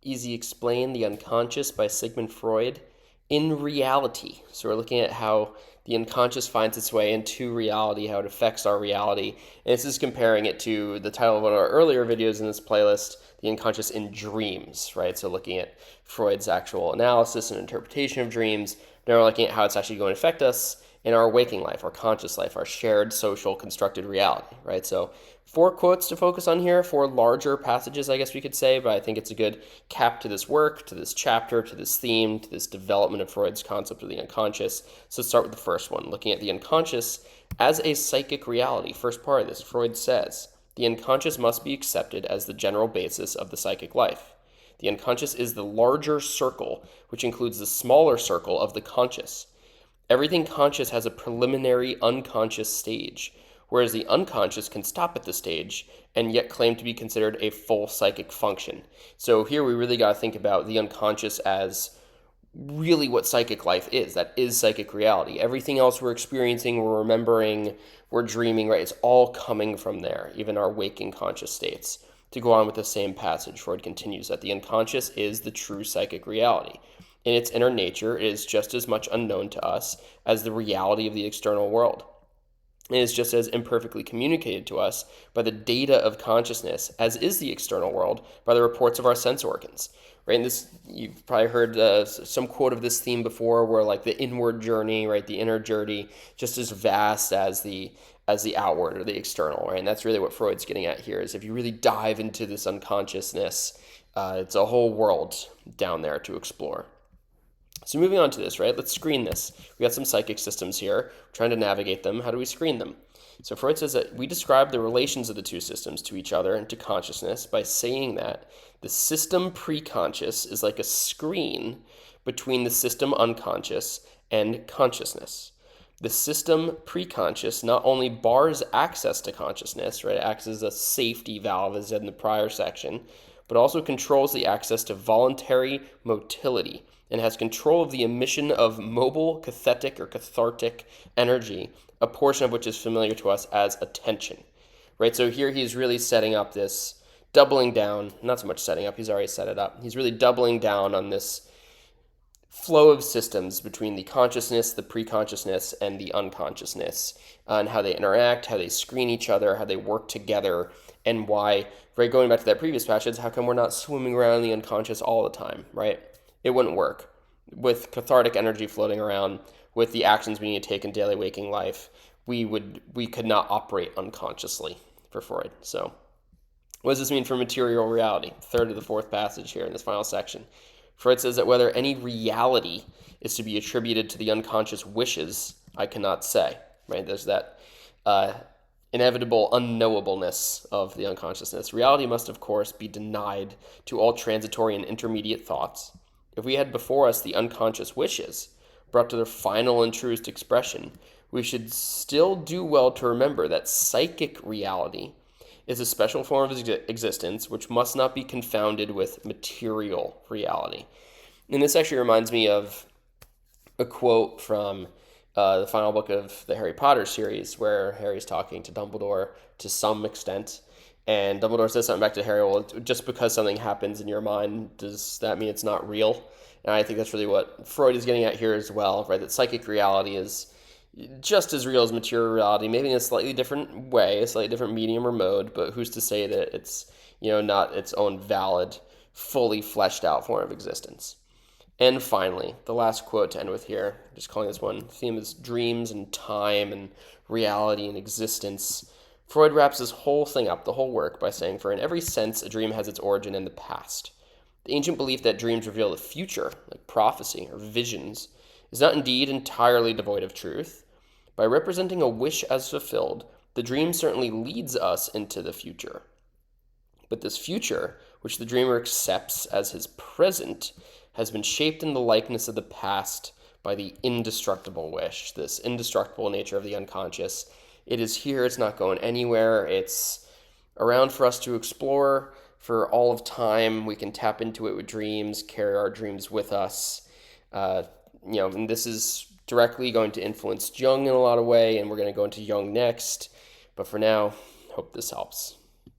Easy Explain the Unconscious by Sigmund Freud in reality. So we're looking at how the unconscious finds its way into reality, how it affects our reality. And this is comparing it to the title of one of our earlier videos in this playlist, The Unconscious in Dreams, right? So looking at Freud's actual analysis and interpretation of dreams. Now we're looking at how it's actually going to affect us in our waking life, our conscious life, our shared social constructed reality, right? So 4 quotes to focus on here, 4 larger passages, I guess we could say, but I think it's a good cap to this work, to this chapter, to this theme, to this development of Freud's concept of the unconscious. So let's start with the first one, looking at the unconscious as a psychic reality. First part of this, Freud says, the unconscious must be accepted as the general basis of the psychic life. The unconscious is the larger circle, which includes the smaller circle of the conscious. Everything conscious has a preliminary unconscious stage, whereas the unconscious can stop at the stage and yet claim to be considered a full psychic function. So here we really got to think about the unconscious as really what psychic life is. That is psychic reality. Everything else we're experiencing, we're remembering, we're dreaming, right? It's all coming from there, even our waking conscious states. To go on with the same passage, Freud continues that the unconscious is the true psychic reality. In its inner nature, it is just as much unknown to us as the reality of the external world. It is just as imperfectly communicated to us by the data of consciousness as is the external world by the reports of our sense organs. Right, and this, you've probably heard some quote of this theme before, where like the inward journey, right, the inner journey, just as vast as the outward or the external, right? And that's really what Freud's getting at here. Is if you really dive into this unconsciousness, it's a whole world down there to explore. So moving on to this, right? Let's screen this. We got some psychic systems here. We're trying to navigate them. How do we screen them? So Freud says that we describe the relations of the two systems to each other and to consciousness by saying that the system preconscious is like a screen between the system unconscious and consciousness. The system preconscious not only bars access to consciousness, right? It acts as a safety valve, as in the prior section, but also controls the access to voluntary motility and has control of the emission of mobile cathectic or cathartic energy, a portion of which is familiar to us as attention. Right? So here he's really setting up this, doubling down, not so much setting up, he's already set it up. He's really doubling down on this flow of systems between the consciousness, the preconsciousness, and the unconsciousness, and how they interact, how they screen each other, how they work together, and why, right, going back to that previous passage, how come we're not swimming around in the unconscious all the time, right? It wouldn't work. With cathartic energy floating around, with the actions we need to take in daily waking life, we could not operate unconsciously for Freud. So what does this mean for material reality? Third of the fourth passage here in this final section. Freud says that whether any reality is to be attributed to the unconscious wishes, I cannot say. Right? There's that inevitable unknowableness of the unconsciousness. Reality must, of course, be denied to all transitory and intermediate thoughts. If we had before us the unconscious wishes, brought to their final and truest expression, we should still do well to remember that psychic reality is a special form of existence which must not be confounded with material reality. And this actually reminds me of a quote from the final book of the Harry Potter series, where Harry's talking to Dumbledore to some extent. And Dumbledore says something back to Harry, well, just because something happens in your mind, does that mean it's not real? And I think that's really what Freud is getting at here as well, right? That psychic reality is just as real as material reality, maybe in a slightly different way, a slightly different medium or mode, but who's to say that it's, not its own valid, fully fleshed out form of existence? And finally, the last quote to end with here, just calling this one, theme is dreams and time and reality and existence. Freud wraps this whole thing up, the whole work, by saying, for in every sense, a dream has its origin in the past. The ancient belief that dreams reveal the future, like prophecy or visions, is not indeed entirely devoid of truth. By representing a wish as fulfilled, the dream certainly leads us into the future. But this future, which the dreamer accepts as his present, has been shaped in the likeness of the past by the indestructible wish, this indestructible nature of the unconscious. It is here, it's not going anywhere, it's around for us to explore for all of time. We can tap into it with dreams, carry our dreams with us. And this is directly going to influence Jung in a lot of way, and we're going to go into Jung next. But for now, hope this helps.